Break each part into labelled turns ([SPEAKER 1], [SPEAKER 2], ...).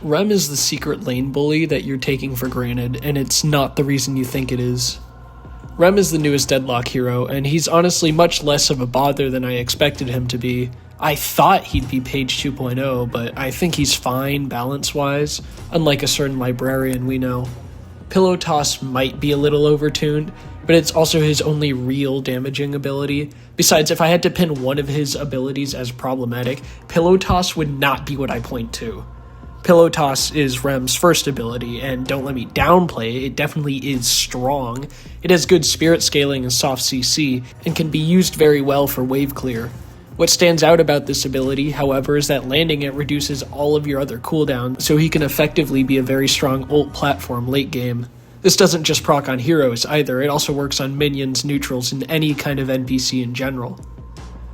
[SPEAKER 1] Rem is the secret lane bully that you're taking for granted, and it's not the reason you think it is. Rem is the newest Deadlock hero, and he's honestly much less of a bother than I expected him to be. I thought he'd be Paige 2.0, but I think he's fine balance-wise, unlike a certain librarian we know. Pillow Toss might be a little overtuned, but it's also his only real damaging ability. Besides, if I had to pin one of his abilities as problematic, Pillow Toss would not be what I point to. Pillow Toss is Rem's first ability, and don't let me downplay, it definitely is strong. It has good spirit scaling and soft CC, and can be used very well for wave clear. What stands out about this ability, however, is that landing it reduces all of your other cooldowns, so he can effectively be a very strong ult platform late game. This doesn't just proc on heroes either, it also works on minions, neutrals, and any kind of NPC in general.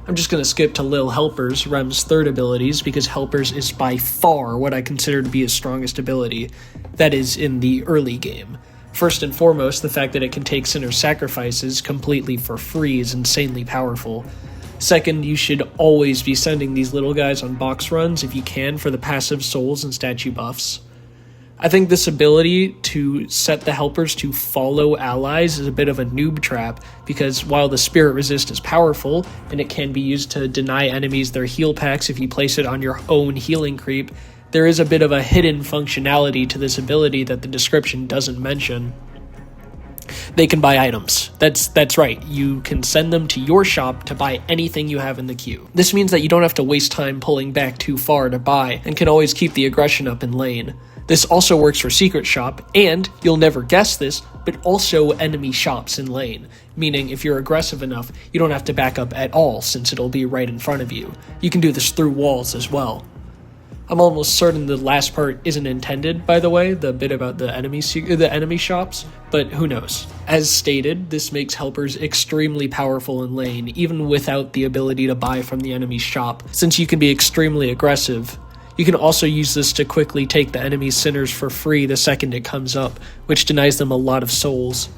[SPEAKER 1] I'm just going to skip to Lil Helpers, Rem's third abilities, because Helpers is by far what I consider to be his strongest ability, that is, in the early game. First and foremost, the fact that it can take Sinner's sacrifices completely for free is insanely powerful. Second, you should always be sending these little guys on box runs if you can for the passive souls and statue buffs. I think this ability to set the Helpers to follow allies is a bit of a noob trap, because while the Spirit Resist is powerful, and it can be used to deny enemies their heal packs if you place it on your own healing creep, there is a bit of a hidden functionality to this ability that the description doesn't mention. They can buy items. That's right, you can send them to your shop to buy anything you have in the queue. This means that you don't have to waste time pulling back too far to buy, and can always keep the aggression up in lane. This also works for Secret Shop, and, you'll never guess this, but also enemy shops in lane, meaning if you're aggressive enough, you don't have to back up at all since it'll be right in front of you. You can do this through walls as well. I'm almost certain the last part isn't intended, by the way, the bit about the enemy shops, but who knows. As stated, this makes Helpers extremely powerful in lane, even without the ability to buy from the enemy's shop, since you can be extremely aggressive. You can also use this to quickly take the enemy's Sinners for free the second it comes up, which denies them a lot of souls.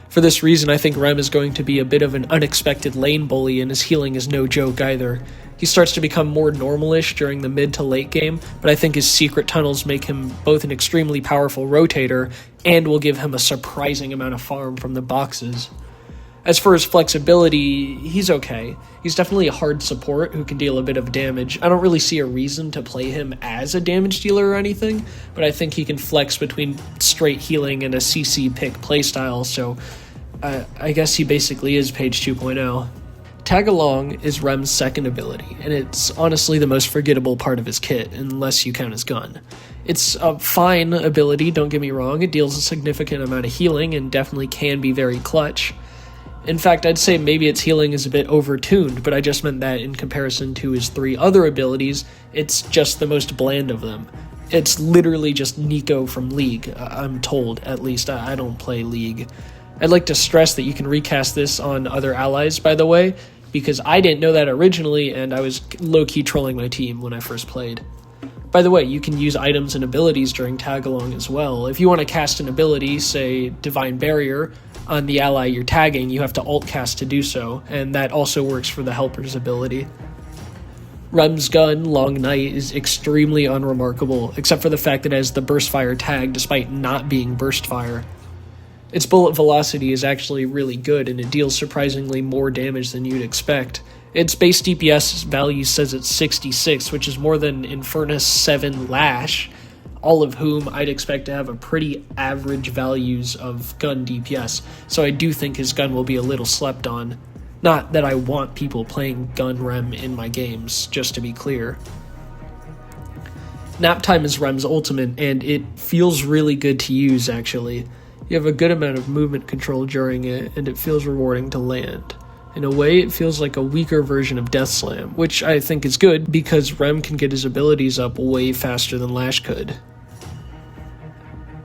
[SPEAKER 1] For this reason, I think Rem is going to be a bit of an unexpected lane bully, and his healing is no joke either. He starts to become more normalish during the mid to late game, but I think his secret tunnels make him both an extremely powerful rotator, and will give him a surprising amount of farm from the boxes. As for his flexibility, he's okay. He's definitely a hard support who can deal a bit of damage. I don't really see a reason to play him as a damage dealer or anything, but I think he can flex between straight healing and a CC pick playstyle, so I guess he basically is Paige 2.0. Tag Along is Rem's second ability, and it's honestly the most forgettable part of his kit, unless you count his gun. It's a fine ability, don't get me wrong. It deals a significant amount of healing and definitely can be very clutch. In fact, I'd say maybe its healing is a bit overtuned, but I just meant that in comparison to his three other abilities, it's just the most bland of them. It's literally just Nico from League, I'm told, at least. I don't play League. I'd like to stress that you can recast this on other allies, by the way, because I didn't know that originally, and I was low-key trolling my team when I first played. By the way, you can use items and abilities during tag-along as well. If you want to cast an ability, say Divine Barrier, on the ally you're tagging, you have to alt cast to do so, and that also works for the Helper's ability. Rem's gun, Long Night, is extremely unremarkable, except for the fact that it has the burst fire tag despite not being burst fire. Its bullet velocity is actually really good, and it deals surprisingly more damage than you'd expect. Its base DPS value says it's 66, which is more than Infernus 7 Lash, all of whom I'd expect to have a pretty average values of gun DPS, so I do think his gun will be a little slept on. Not that I want people playing gun Rem in my games, just to be clear. Nap Time is Rem's ultimate, and it feels really good to use, actually. You have a good amount of movement control during it, and it feels rewarding to land. In a way, it feels like a weaker version of Death Slam, which I think is good because Rem can get his abilities up way faster than Lash could.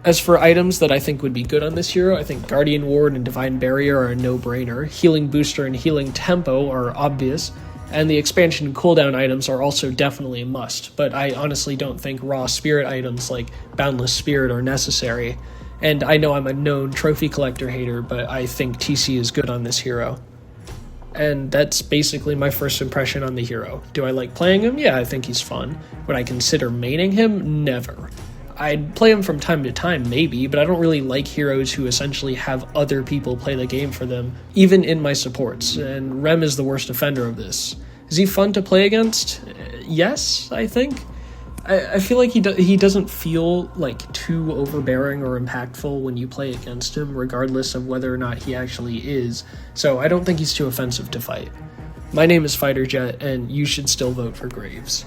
[SPEAKER 1] As for items that I think would be good on this hero, I think Guardian Ward and Divine Barrier are a no-brainer, Healing Booster and Healing Tempo are obvious, and the expansion cooldown items are also definitely a must, but I honestly don't think raw spirit items like Boundless Spirit are necessary. And I know I'm a known trophy collector hater, but I think TC is good on this hero. And that's basically my first impression on the hero. Do I like playing him? Yeah, I think he's fun. Would I consider maining him? Never. I'd play him from time to time, maybe, but I don't really like heroes who essentially have other people play the game for them, even in my supports, and Rem is the worst offender of this. Is he fun to play against? Yes, I think. I feel like he doesn't feel like too overbearing or impactful when you play against him, regardless of whether or not he actually is, so I don't think he's too offensive to fight. My name is FighterJet, and you should still vote for Graves.